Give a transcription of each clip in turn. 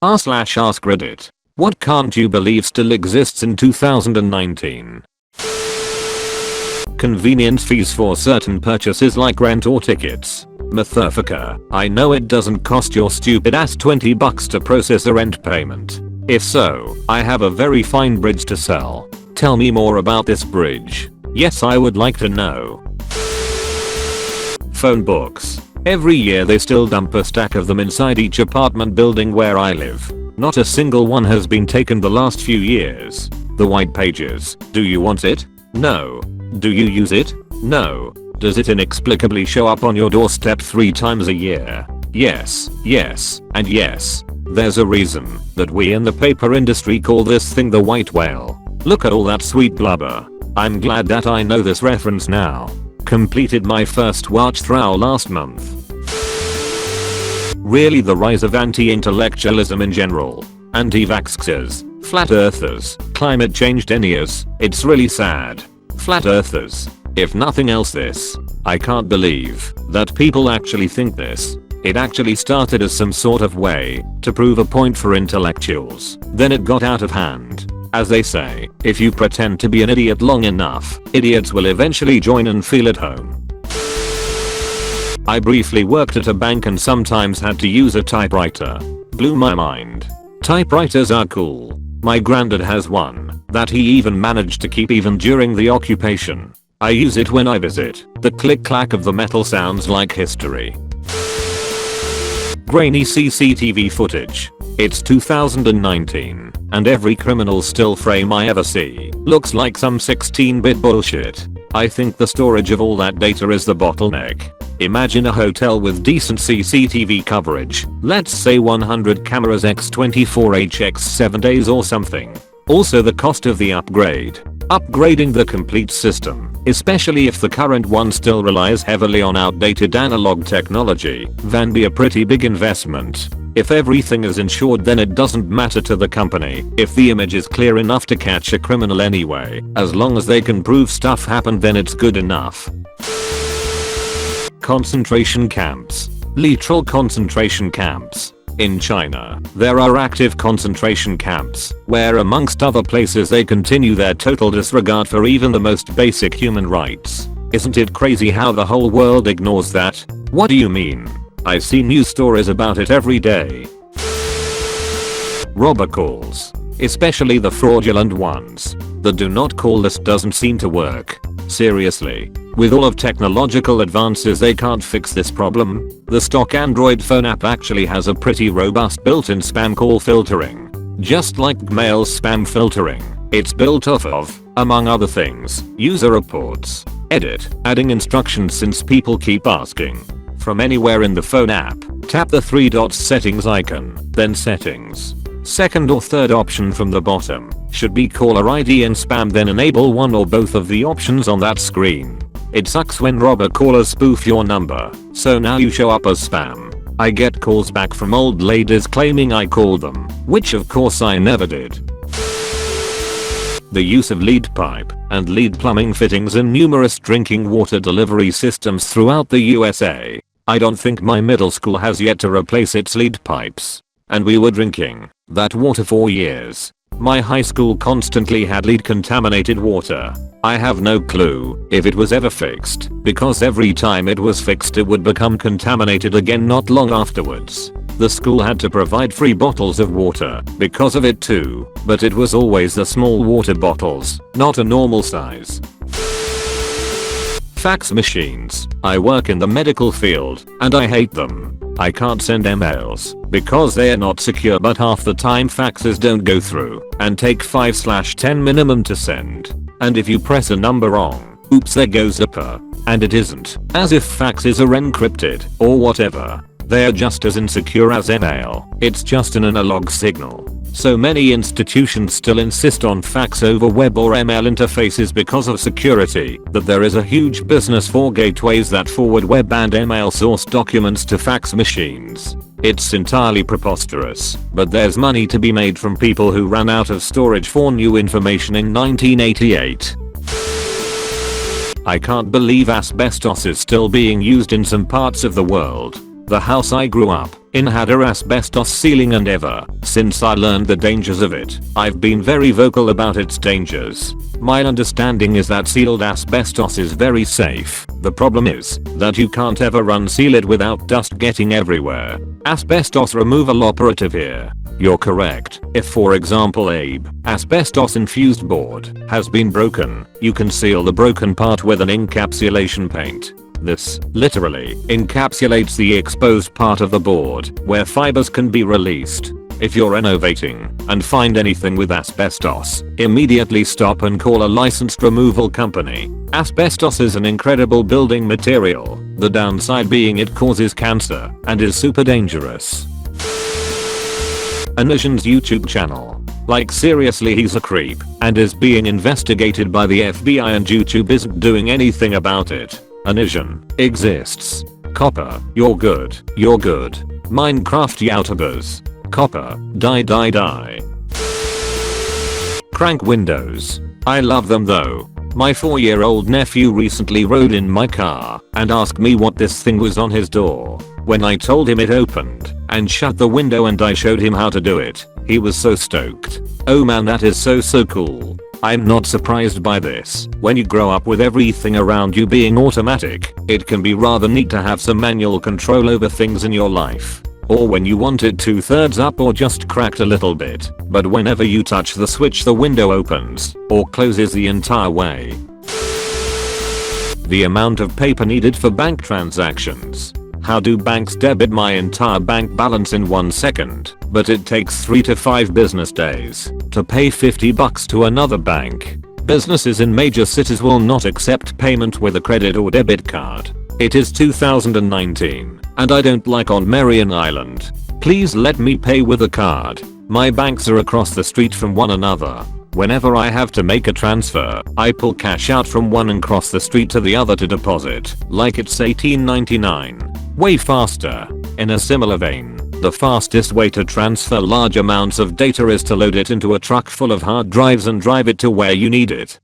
r/AskReddit. What can't you believe still exists in 2019? Convenience fees for certain purchases like rent or tickets. Motherfucker, I know it doesn't cost your stupid ass $20 to process a rent payment. If so, I have a very fine bridge to sell. Tell me more about this bridge. Yes, I would like to know. Phone books. Every year they still dump a stack of them inside each apartment building where I live. Not a single one has been taken the last few years. The white pages. Do you want it? No. Do you use it? No. Does it inexplicably show up on your doorstep 3 times a year? Yes, yes, and yes. There's a reason that we in the paper industry call this thing the white whale. Look at all that sweet blubber. I'm glad that I know this reference now. Completed my first watch through last month. Really, the rise of anti-intellectualism in general. Anti-vaxxers, flat earthers, climate change deniers, it's really sad. Flat earthers. If nothing else this. I can't believe that people actually think this. It actually started as some sort of way to prove a point for intellectuals. Then it got out of hand. As they say, if you pretend to be an idiot long enough, idiots will eventually join and feel at home. I briefly worked at a bank and sometimes had to use a typewriter. Blew my mind. Typewriters are cool. My granddad has one that he even managed to keep even during the occupation. I use it when I visit. The click-clack of the metal sounds like history. Grainy CCTV footage. It's 2019, and every criminal still frame I ever see looks like some 16-bit bullshit. I think the storage of all that data is the bottleneck. Imagine a hotel with decent CCTV coverage, let's say 100 cameras x 24h x 7 days or something. Also the cost of the upgrade. Upgrading the complete system, especially if the current one still relies heavily on outdated analog technology, can be a pretty big investment. If everything is insured, then it doesn't matter to the company if the image is clear enough to catch a criminal anyway. As long as they can prove stuff happened, then it's good enough. Concentration camps. Literal concentration camps. In China, there are active concentration camps, where amongst other places they continue their total disregard for even the most basic human rights. Isn't it crazy how the whole world ignores that? What do you mean? I see news stories about it every day. Robocalls. Especially the fraudulent ones. The do not call list doesn't seem to work. Seriously. With all of technological advances, they can't fix this problem. The stock Android phone app actually has a pretty robust built-in spam call filtering. Just like Gmail's spam filtering, it's built off of, among other things, user reports. Edit, adding instructions since people keep asking. From anywhere in the phone app, tap the 3 dots settings icon, then settings. Second or third option from the bottom should be caller ID and spam, then enable one or both of the options on that screen. It sucks when robocallers spoof your number, so now you show up as spam. I get calls back from old ladies claiming I called them, which of course I never did. The use of lead pipe and lead plumbing fittings in numerous drinking water delivery systems throughout the USA. I don't think my middle school has yet to replace its lead pipes. And we were drinking that water for years. My high school constantly had lead contaminated water. I have no clue if it was ever fixed, because every time it was fixed it would become contaminated again not long afterwards. The school had to provide free bottles of water because of it too, but it was always the small water bottles, not a normal size. Fax machines. I work in the medical field, and I hate them. I can't send emails because they are not secure, but half the time faxes don't go through and take 5/10 minimum to send. And if you press a number wrong, oops, there goes a per. And it isn't as if faxes are encrypted or whatever. They are just as insecure as email. It's just an analog signal. So many institutions still insist on fax over web or email interfaces because of security, that there is a huge business for gateways that forward web and email source documents to fax machines. It's entirely preposterous, but there's money to be made from people who ran out of storage for new information in 1988. I can't believe asbestos is still being used in some parts of the world. The house I grew up in had a asbestos ceiling, and ever since I learned the dangers of it, I've been very vocal about its dangers. My understanding is that sealed asbestos is very safe. The problem is that you can't ever unseal it without dust getting everywhere. Asbestos removal operative here. You're correct. If, for example, asbestos infused board has been broken, you can seal the broken part with an encapsulation paint. This literally encapsulates the exposed part of the board where fibers can be released. If you're renovating and find anything with asbestos, immediately stop and call a licensed removal company. Asbestos is an incredible building material, the downside being it causes cancer and is super dangerous. Anushan's YouTube channel. Like seriously, he's a creep and is being investigated by the FBI, and YouTube isn't doing anything about it. Anushan exists. Copper, you're good. You're good. Minecraft YouTubers. Copper, die. Crank windows. I love them though. My 4-year-old nephew recently rode in my car and asked me what this thing was on his door. When I told him, it opened and shut the window, and I showed him how to do it, he was so stoked. Oh man, that is so cool. I'm not surprised by this. When you grow up with everything around you being automatic, it can be rather neat to have some manual control over things in your life. Or when you want it 2/3 up or just cracked a little bit, but whenever you touch the switch the window opens or closes the entire way. The amount of paper needed for bank transactions. How do banks debit my entire bank balance in 1 second, but it takes 3 to 5 business days to pay $50 to another bank? Businesses in major cities will not accept payment with a credit or debit card. It is 2019 and I don't like on Marion Island. Please let me pay with a card. My banks are across the street from one another. Whenever I have to make a transfer, I pull cash out from one and cross the street to the other to deposit, like it's 1899. Way faster. In a similar vein, the fastest way to transfer large amounts of data is to load it into a truck full of hard drives and drive it to where you need it.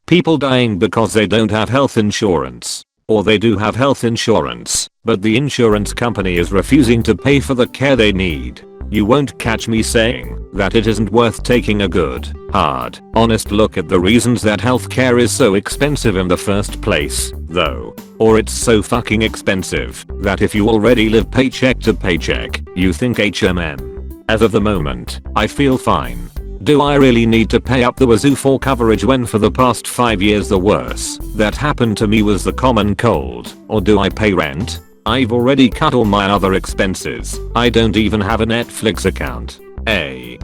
People dying because they don't have health insurance. Or they do have health insurance, but the insurance company is refusing to pay for the care they need. You won't catch me saying that it isn't worth taking a good, hard, honest look at the reasons that healthcare is so expensive in the first place, though. Or it's so fucking expensive that if you already live paycheck to paycheck, you think HMM. As of the moment, I feel fine. Do I really need to pay up the wazoo for coverage when for the past 5 years the worst that happened to me was the common cold? Or do I pay rent? I've already cut all my other expenses. I don't even have a Netflix account.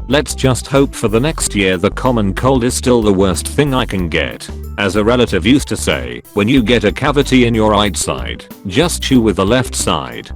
Let's just hope for the next year the common cold is still the worst thing I can get. As a relative used to say, when you get a cavity in your right side, just chew with the left side.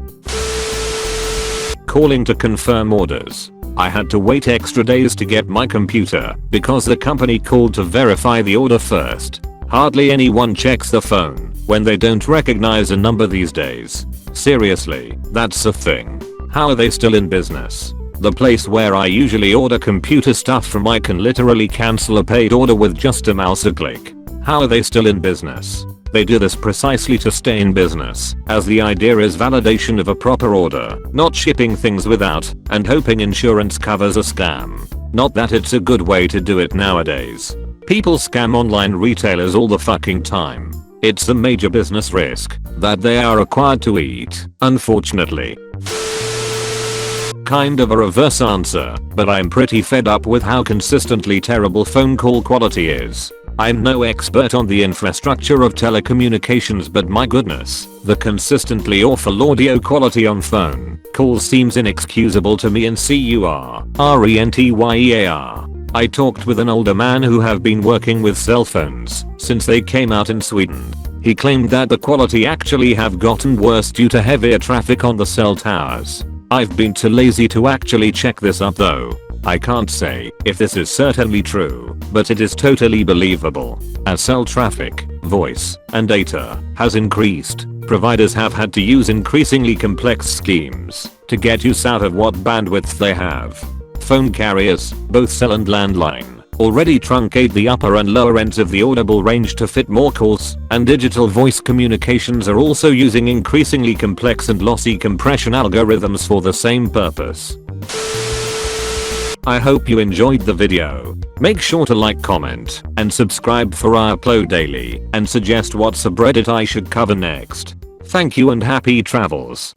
Calling to confirm orders. I had to wait extra days to get my computer because the company called to verify the order first. Hardly anyone checks the phone when they don't recognize a number these days. Seriously, that's a thing. How are they still in business? The place where I usually order computer stuff from, I can literally cancel a paid order with just a mouse click. How are they still in business? They do this precisely to stay in business, as the idea is validation of a proper order, not shipping things without and hoping insurance covers a scam. Not that it's a good way to do it nowadays. People scam online retailers all the fucking time. It's a major business risk that they are required to eat, unfortunately. Kind of a reverse answer, but I'm pretty fed up with how consistently terrible phone call quality is. I'm no expert on the infrastructure of telecommunications, but my goodness, the consistently awful audio quality on phone calls seems inexcusable to me. And CURRENTYEAR. I talked with an older man who have been working with cell phones since they came out in Sweden. He claimed that the quality actually have gotten worse due to heavier traffic on the cell towers. I've been too lazy to actually check this up though. I can't say if this is certainly true, but it is totally believable. As cell traffic, voice, and data has increased, providers have had to use increasingly complex schemes to get use out of what bandwidth they have. Phone carriers, both cell and landline, already truncate the upper and lower ends of the audible range to fit more calls, and digital voice communications are also using increasingly complex and lossy compression algorithms for the same purpose. I hope you enjoyed the video. Make sure to like, comment, and subscribe for I upload daily, and suggest what subreddit I should cover next. Thank you and happy travels.